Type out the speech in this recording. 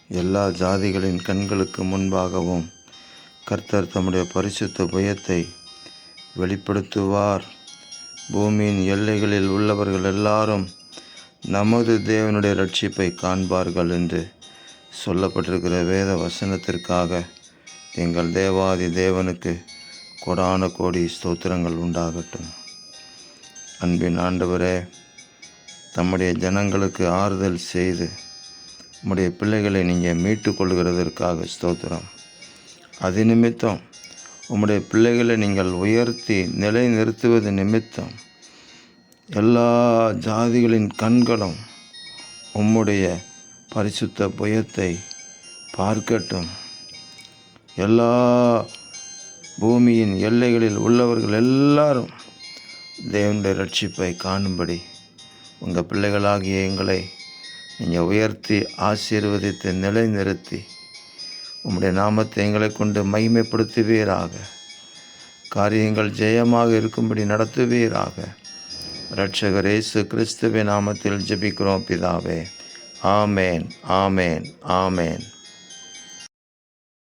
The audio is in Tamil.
எல்லா ஜாதிகளின் கண்களுக்கு முன்பாகவும் கர்த்தர் தம்முடைய பரிசுத்த புயத்தை வெளிப்படுத்துவார். பூமியின் எல்லைகளில் உள்ளவர்கள் எல்லாரும் நமது தேவனுடைய ரட்சிப்பை காண்பார்கள் என்று சொல்லப்பட்டிருக்கிற வேத வசனத்திற்காக எங்கள் தேவாதி தேவனுக்கு கோடான கோடி ஸ்தோத்திரங்கள் உண்டாகட்டும். அன்பின் ஆண்டவரே, தம்முடைய ஜனங்களுக்கு ஆறுதல் செய்து உம்முடைய பிள்ளைகளை நீங்கள் மீட்டு கொள்கிறதற்காக ஸ்தோத்திரம். அது நிமித்தம் உம்முடைய பிள்ளைகளை நீங்கள் உயர்த்தி நிலை நிறுத்துவது நிமித்தம் எல்லா ஜாதிகளின் கண்களும் உம்முடைய பரிசுத்த புயத்தை பார்க்கட்டும். எல்லா பூமியின் எல்லைகளில் உள்ளவர்கள் எல்லாரும் தேவனுடைய ரட்சிப்பை காணும்படி உங்கள் பிள்ளைகளாகிய எங்களை நீங்கள் உயர்த்தி ஆசீர்வதித்து நிலை நிறுத்தி உம்முடைய நாமத்தை எங்களை கொண்டு மகிமைப்படுத்துவீராக. காரியங்கள் ஜெயமாக இருக்கும்படி நடத்துவீராக. இரட்சகர் இயேசு கிறிஸ்துவின் நாமத்தில் ஜெபிக்கிறோம் பிதாவே. ஆமேன், ஆமேன், ஆமேன்.